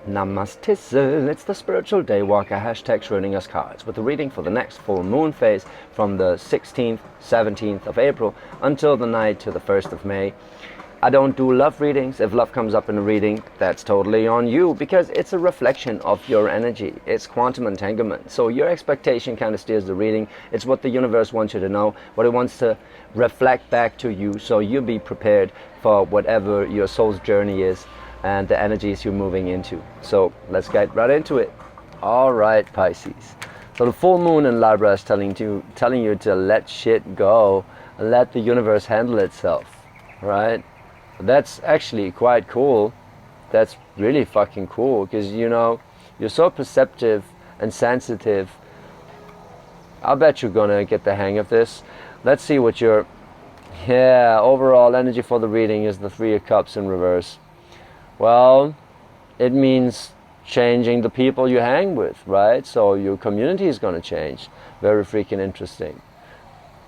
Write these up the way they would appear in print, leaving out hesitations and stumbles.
Namaste. It's the Spiritual Daywalker, hashtag Schrodinger's cards, with the reading for the next full moon phase from the 16th, 17th of April until the night to the 1st of May. I don't do love readings. If love comes up in a reading, that's totally on you, because it's a reflection of your energy. It's quantum entanglement. So your expectation kind of steers the reading. It's what the universe wants you to know, what it wants to reflect back to you, so you'll be prepared for whatever your soul's journey is and the energies you're moving into. So let's get right into it. All right, Pisces. So the full moon in Libra is telling you to let shit go, and let the universe handle itself, right? That's actually quite cool. That's really fucking cool, because you know, you're so perceptive and sensitive. I'll bet you're gonna get the hang of this. Let's see what your overall energy for the reading is. The Three of Cups in reverse. Well, it means changing the people you hang with, right? So your community is going to change. Very freaking interesting.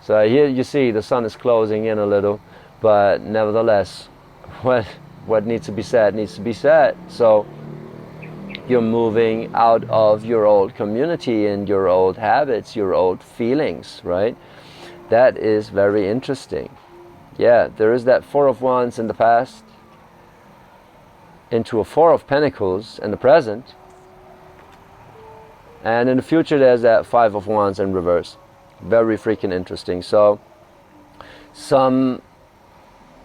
So here you see the sun is closing in a little, but nevertheless, what needs to be said needs to be said. So you're moving out of your old community and your old habits, your old feelings, right? That is very interesting. Yeah, there is that Four of Wands in the past into a Four of Pentacles in the present, and in the future there's that Five of Wands in reverse. Very freaking interesting. So some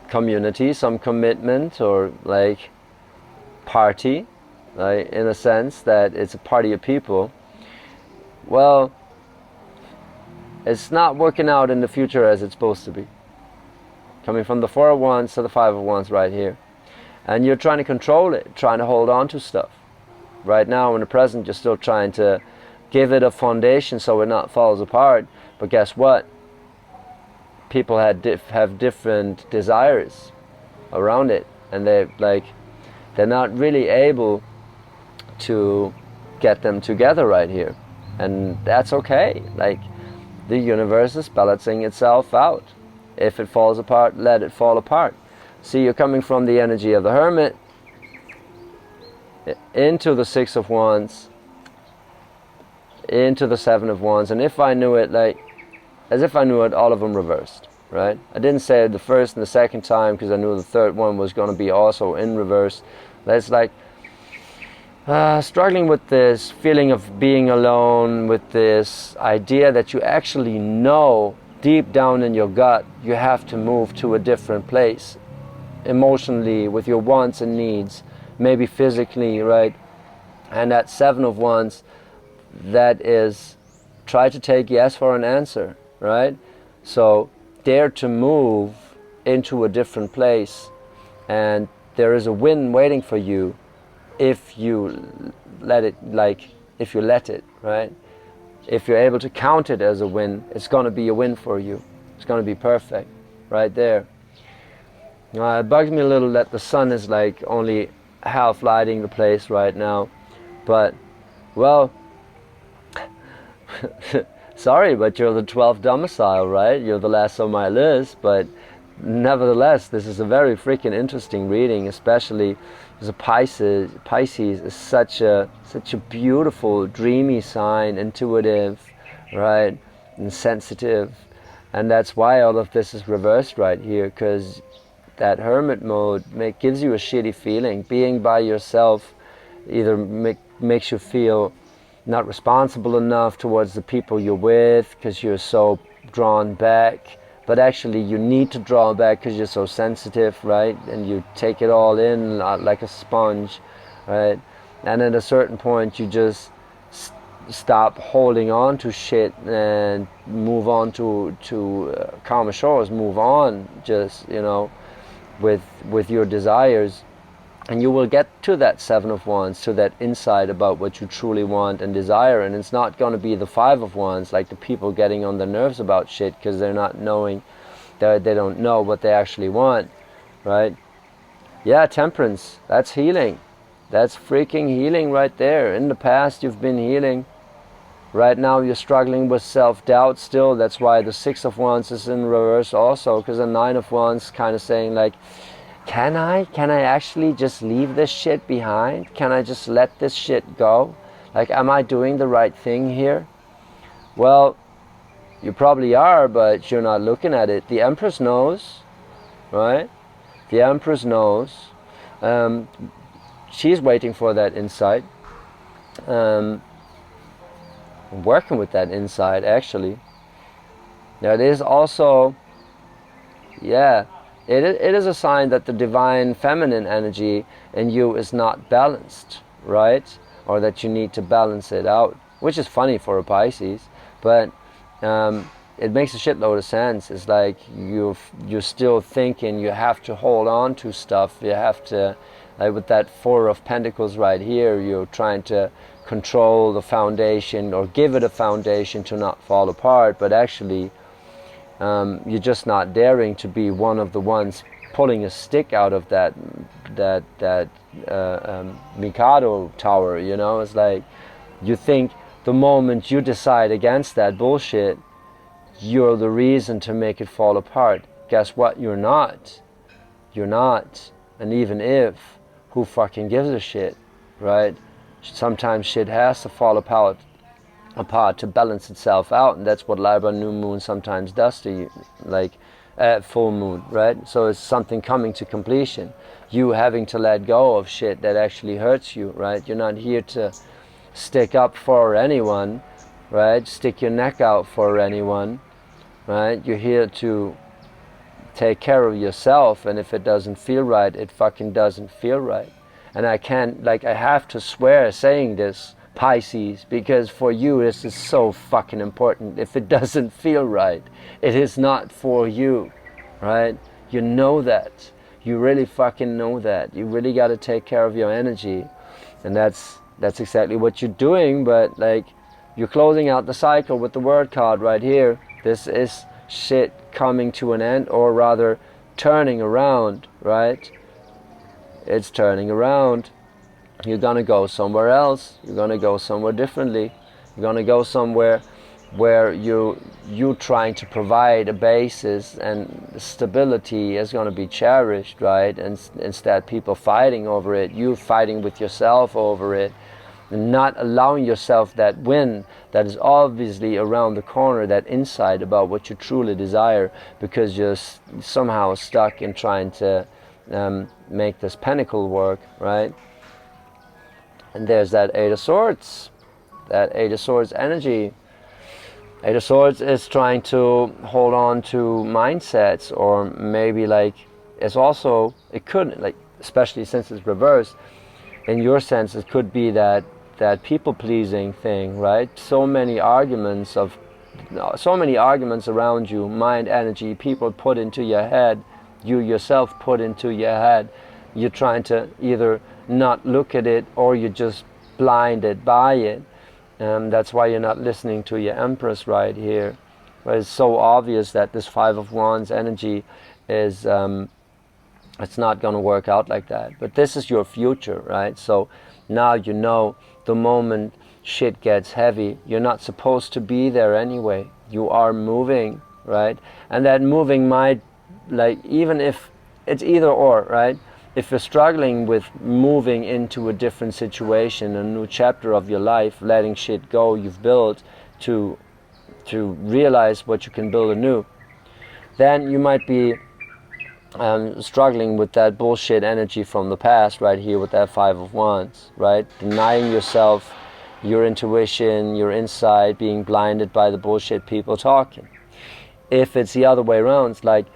community, some commitment, or like party, like in a sense that it's a party of people. Well, it's not working out in the future as it's supposed to be. Coming from the Four of Wands to the Five of Wands right here. And you're trying to control it, trying to hold on to stuff. Right now in the present, you're still trying to give it a foundation so it not falls apart. But guess what? People have different desires around it, and they're not really able to get them together right here. And that's okay. Like, the universe is balancing itself out. If it falls apart, let it fall apart. See, you're coming from the energy of the Hermit into the Six of Wands, into the Seven of Wands, and if I knew it, like, as if I knew it, all of them reversed, right? I didn't say it the first and the second time because I knew the third one was going to be also in reverse. That's like struggling with this feeling of being alone, with this idea that you actually know deep down in your gut you have to move to a different place. Emotionally, with your wants and needs, maybe physically, right? And that Seven of Wands, that is, try to take yes for an answer, right? So dare to move into a different place, and there is a win waiting for you if you let it, right? If you're able to count it as a win, it's going to be a win for you. It's going to be perfect right there. It bugs me a little that the sun is like only half lighting the place right now, but well, sorry, but you're the 12th domicile, right? You're the last on my list, but nevertheless, this is a very freaking interesting reading, especially as a Pisces. Pisces is such a beautiful, dreamy sign, intuitive, right, and sensitive, and that's why all of this is reversed right here, because that hermit mode gives you a shitty feeling. Being by yourself either makes you feel not responsible enough towards the people you're with because you're so drawn back, but actually you need to draw back because you're so sensitive, right? And you take it all in like a sponge, right? And at a certain point you just stop holding on to shit and move on to calmer shores, move on, just, you know, with your desires, and you will get to that Seven of Wands, to that insight about what you truly want and desire. And it's not going to be the Five of Wands, like the people getting on their nerves about shit because they're not knowing, they don't know what they actually want, right? Yeah, Temperance, that's healing. That's freaking healing right there. In the past you've been healing. Right now you're struggling with self-doubt still. That's why the Six of Wands is in reverse also, because the Nine of Wands kind of saying like, can I actually just leave this shit behind? Can I just let this shit go? Like, am I doing the right thing here? Well, you probably are, but you're not looking at it. The Empress knows, right? The Empress knows. She's waiting for that insight. Working with that insight, actually. Now, it is also, yeah, it is a sign that the divine feminine energy in you is not balanced, right? Or that you need to balance it out, which is funny for a Pisces, but it makes a shitload of sense. It's like you're still thinking you have to hold on to stuff. You have to, like with that Four of Pentacles right here, you're trying to control the foundation or give it a foundation to not fall apart, but actually you're just not daring to be one of the ones pulling a stick out of that Mikado tower, you know. It's like you think the moment you decide against that bullshit, you're the reason to make it fall apart. Guess what? You're not. You're not. And even if, who fucking gives a shit, right? Sometimes shit has to fall apart to balance itself out, and that's what Libra new moon sometimes does to you, like full moon, right? So it's something coming to completion, you having to let go of shit that actually hurts you, right? You're not here to stick up for anyone, right? Stick your neck out for anyone, right? You're here to take care of yourself, and if it doesn't feel right, it fucking doesn't feel right. And I can't, like, I have to swear saying this, Pisces, because for you this is so fucking important. If it doesn't feel right, it is not for you, right? You know that. You really fucking know that. You really got to take care of your energy, and that's exactly what you're doing. But like, you're closing out the cycle with the Word card right here. This is shit coming to an end, or rather turning around, right? It's turning around. You're gonna go somewhere else. You're gonna go somewhere differently. You're gonna go somewhere where you trying to provide a basis, and stability is gonna be cherished, right? And instead people fighting over it, you fighting with yourself over it, and not allowing yourself that win that is obviously around the corner, that insight about what you truly desire, because you're somehow stuck in trying to make this pentacle work, right? And there's that Eight of Swords, that Eight of Swords energy. Eight of Swords is trying to hold on to mindsets, or maybe like, it's also, it could, like, especially since it's reversed, in your sense it could be that people-pleasing thing, right? So many arguments around you, mind energy, people put into your head, you yourself put into your head. You're trying to either not look at it, or you're just blinded by it. That's why you're not listening to your Empress right here. But it's so obvious that this Five of Wands energy is, it's not going to work out like that. But this is your future, right? So now you know, the moment shit gets heavy, you're not supposed to be there anyway. You are moving, right? And that moving might, like, even if it's either or, right? If you're struggling with moving into a different situation, a new chapter of your life, letting shit go you've built to realize what you can build anew, then you might be struggling with that bullshit energy from the past right here with that Five of Wands, right? Denying yourself your intuition, your insight, being blinded by the bullshit people talking. If it's the other way around, it's like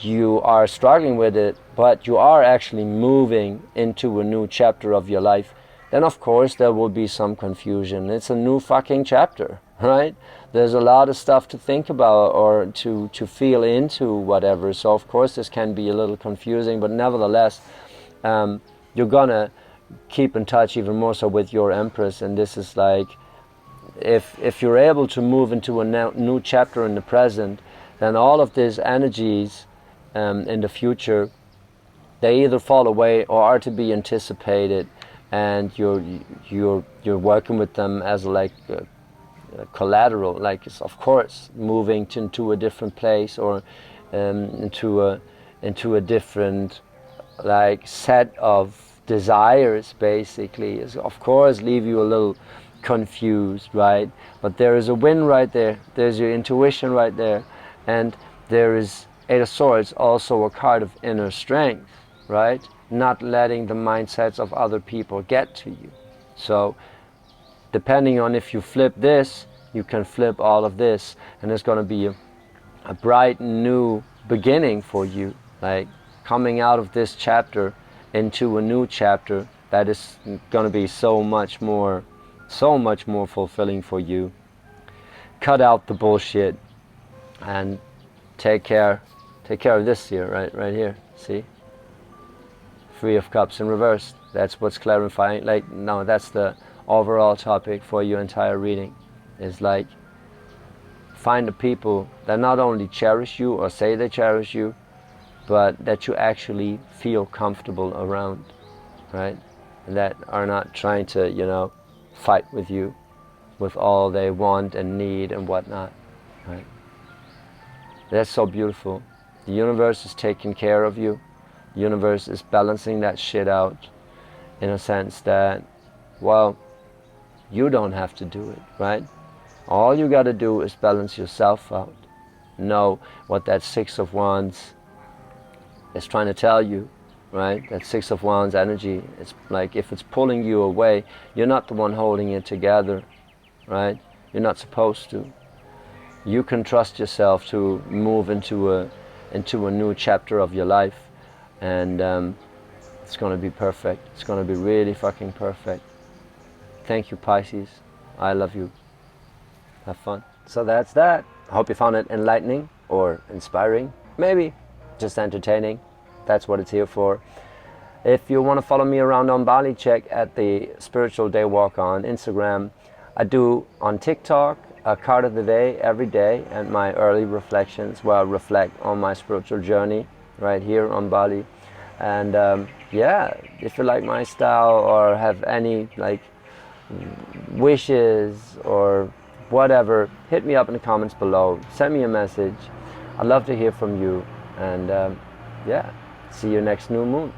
you are struggling with it, but you are actually moving into a new chapter of your life, then of course there will be some confusion. It's a new fucking chapter, right? There's a lot of stuff to think about, or to feel into, whatever. So of course this can be a little confusing, but nevertheless, you're gonna keep in touch even more so with your Empress. And this is like, if you're able to move into a new chapter in the present, then all of these energies in the future, they either fall away or are to be anticipated, and you're working with them as like collateral, like it's of course moving into a different place, or into a different like set of desires basically is of course leave you a little confused, right? But there is a win right there, there's your intuition right there, and there is Eight of Swords, also a card of inner strength, right? Not letting the mindsets of other people get to you. So depending on if you flip this, you can flip all of this, and there's going to be a bright new beginning for you, like coming out of this chapter into a new chapter that is going to be so much more fulfilling for you. Cut out the bullshit and take care of this here, right here. See, Three of Cups in reverse. That's what's clarifying. Like, no, that's the overall topic for your entire reading. Is like, find the people that not only cherish you or say they cherish you, but that you actually feel comfortable around, right? And that are not trying to, you know, fight with you with all they want and need and whatnot, right? That's so beautiful. The universe is taking care of you. The universe is balancing that shit out in a sense that, well, you don't have to do it, right? All you got to do is balance yourself out. Know what that Six of Wands is trying to tell you, right? That Six of Wands energy, it's like if it's pulling you away, you're not the one holding it together, right? You're not supposed to. You can trust yourself to move into a new chapter of your life, and it's going to be perfect. It's going to be really fucking perfect. Thank you, Pisces. I love you. Have fun. So that's that. I hope you found it enlightening or inspiring. Maybe just entertaining. That's what it's here for. If you want to follow me around on Bali, check at the Spiritual Daywalker on Instagram. I do on TikTok a card of the day every day, and my early reflections where I reflect on my spiritual journey right here on Bali. And yeah, if you like my style or have any like wishes or whatever, hit me up in the comments below. Send me a message. I'd love to hear from you. And yeah, see you next new moon.